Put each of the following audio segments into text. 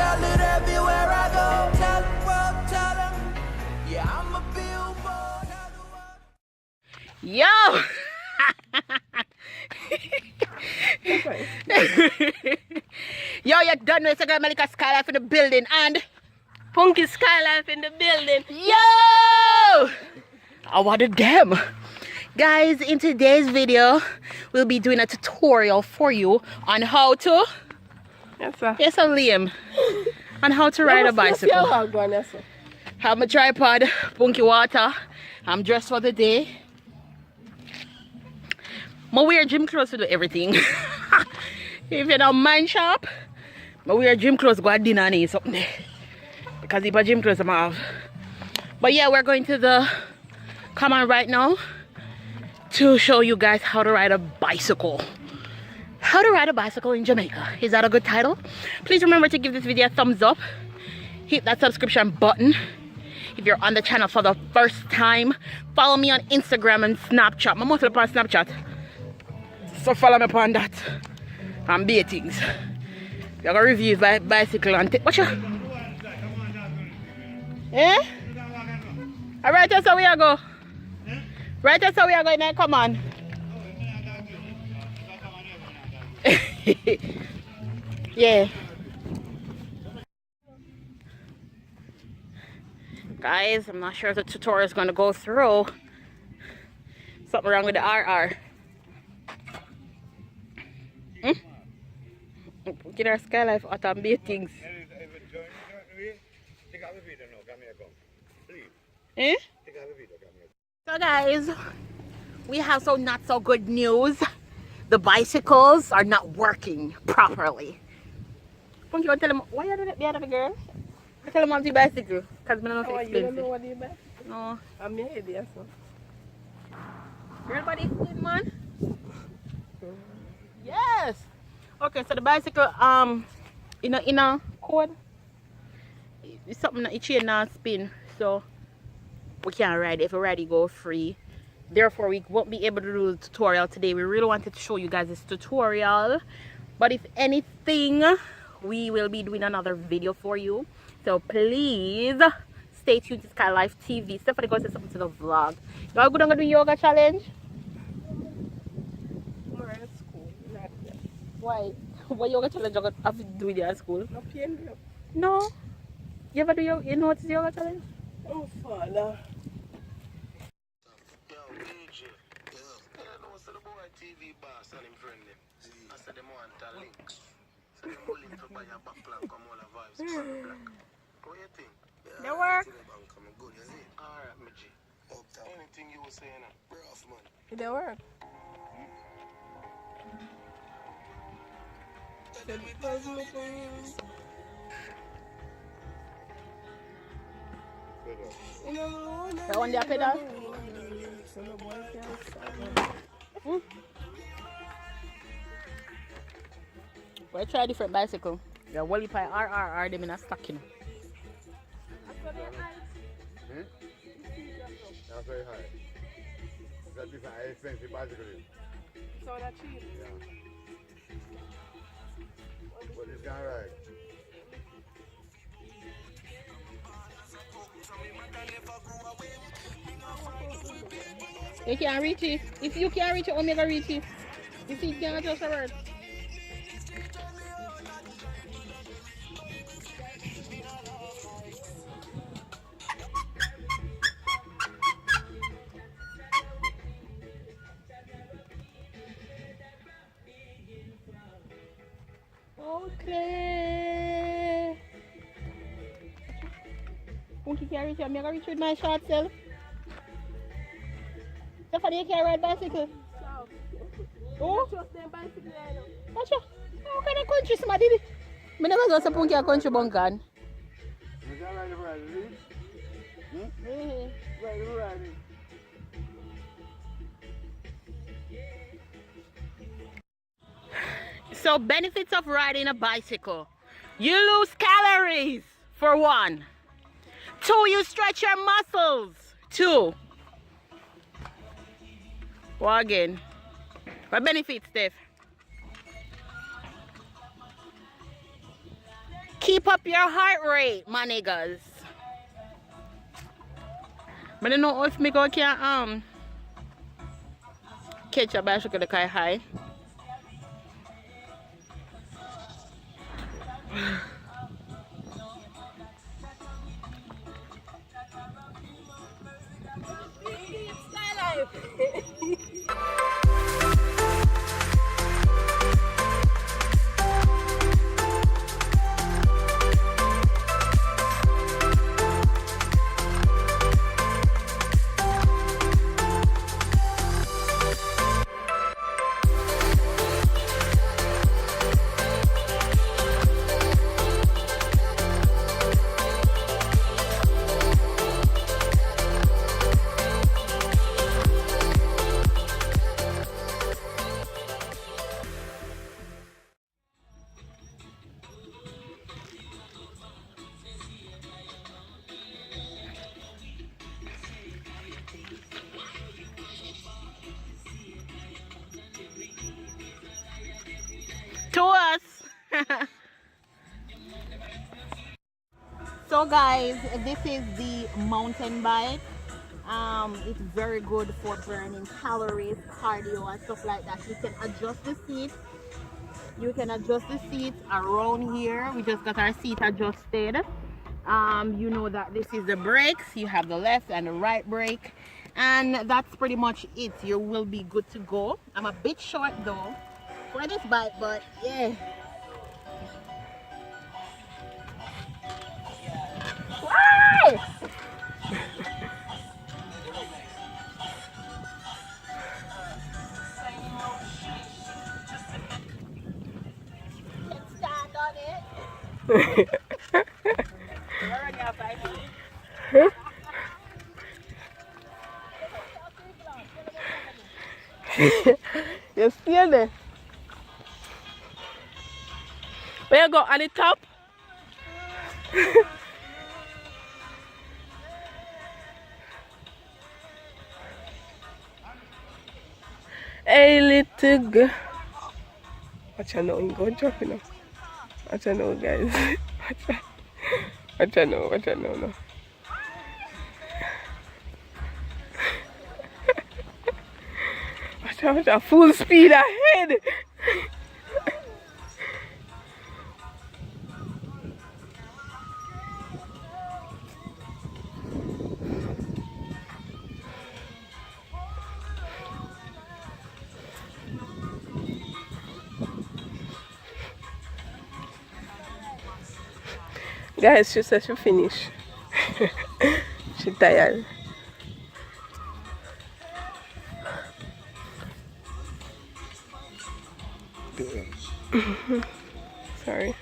tell it everywhere I go. Tell them, world, tell them. Yeah, I'm a billboard. Yo! Yo, you done with girl MELICASKYLIFE in the building and Punki Skylife in the building. yo! I wanted them. Guys, in today's video, we'll be doing a tutorial for you on how to... Yes, sir. Yes, sir, Liam. On how to ride a bicycle. Yes, sir. Have my tripod, Punki water. I'm dressed for the day. I wear gym clothes to do everything. If you're not mind shop, I wear gym clothes, go at dinner and eat something there. Because if I gym clothes, I'm have. But yeah, we're going to the common right now to show you guys how to ride a bicycle. How to ride a bicycle in Jamaica. Is that a good title? Please remember to give this video a thumbs up. Hit that subscription button. If you're on the channel for the first time, follow me on Instagram and Snapchat. I'm mostly on Snapchat, so follow me upon that. And be things. You're gonna review by bicycle and take. Watch out. Eh? Alright, that's how we are go. Right, that's how we are going now. Come on. Yeah. Guys, I'm not sure if the tutorial is going to go through. Something wrong with the RR. Get our Skylife out and be things. Eh? So guys, we have some not so good news. The bicycles are not working properly. Punki, you want to tell them why you doing it behind the girl? I tell them on the bicycle because I don't know if it's You don't know what you buy? No. I'm your idea, so. Your body is good, man. Yes. Okay, so the bicycle in a cord, it's something that it chain not spin, so we can't ride it. If we ride it, go free. Therefore, we won't be able to do the tutorial today. We really wanted to show you guys this tutorial, but if anything, we will be doing another video for you. So please stay tuned to SkyLife TV. Stephanie goes to something to the vlog. Y'all gonna do yoga challenge? We're at school. Not yet. Why? What yoga challenge you have to do with you at school? No pain. No. You ever do yoga? You know what is yoga challenge? Oh, Father. TV boss and him friend them. I said them want a link. So them willing to buy a back plan come all the vibes from the black. What you think? They work. Good, you see? Alright, my G. Anything you were saying, rough man. Did it work? You want the pedal? We'll try a different bicycle. The Wally Pie RRR them in a stock, you know. That's very high. It's a different expensive bicycle. So that's cheap. Yeah. But it's kind of right. You can't reach it. If you can't reach it, Omega reach it. If you can't just a word. Okay. Punki can't reach it. I'm gonna reach with my short self. Stephanie, you can't ride bicycle. Oh? Trust them bicycle, I know. Watch out. How kind of country somebody did it? I never go to Punki a country bunkan. Is that right, right? Mm-hmm. Right. So benefits of riding a bicycle. You lose calories, for one. 2, you stretch your muscles. 2. What again? What benefits, Steph? Keep up your heart rate, my niggas. I don't know if me go can catch a bicycle the high. To us. So guys, this is the mountain bike. It's very good for burning calories, cardio and stuff like that. You can adjust the seat. You can adjust the seat around here. We just got our seat adjusted. You know that this is the brakes. You have the left and the right brake, and that's pretty much it. You will be good to go. I'm a bit short though for this bike, but yeah. Wow! Stand on it. You still there? Where you go on the top? Hey little girl. Watch out now, you go drop it now. Watch out now guys. Watch out now, watch out now. Watch out, full speed ahead. Guys, she said she finished. She tired. Sorry.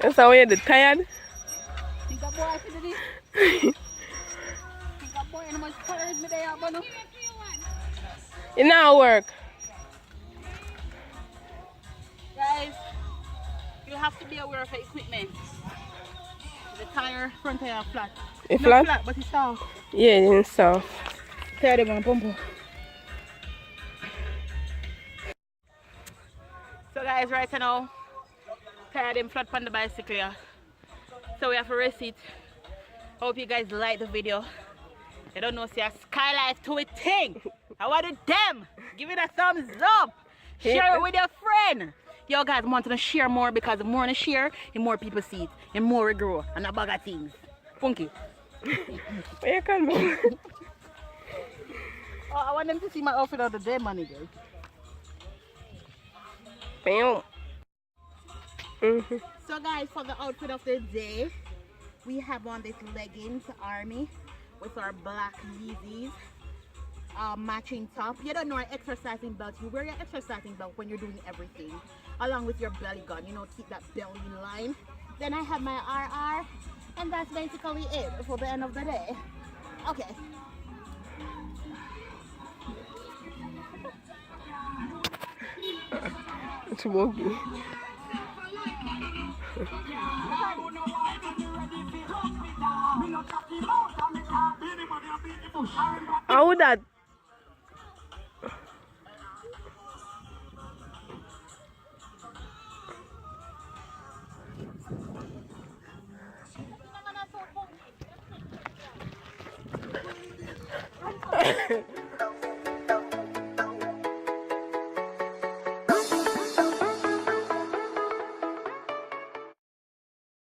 That's how you're tired. Think a boy to do this? Think a boy how much courage me there, but no. It now work. Guys, you have to be aware of the equipment. The tire, front tire flat. It's Not flat? flat, but it's soft. Yeah, it's soft. Tire them on pump. So guys, right now, tire them flat on the bicycle. Yeah. So we have to race it. Hope you guys like the video. I don't know, see a skylife to a thing. I want it them. Give it a thumbs up. Share it with your friend. Yo guys, want to share more because the more I share, the more people see it, the more we grow, and a bag of things. Punki. Where you can go? Oh, I want them to see my outfit of the day, my nigga. Bam. So guys, for the outfit of the day, we have on this leggings army with our black Yeezys, matching top. You don't know our exercising belt. You wear your exercising belt when you're doing everything, along with your belly gun, you know, keep that belly in line. Then I have my RR, and that's basically it for the end of the day. Okay. much buggy. How would that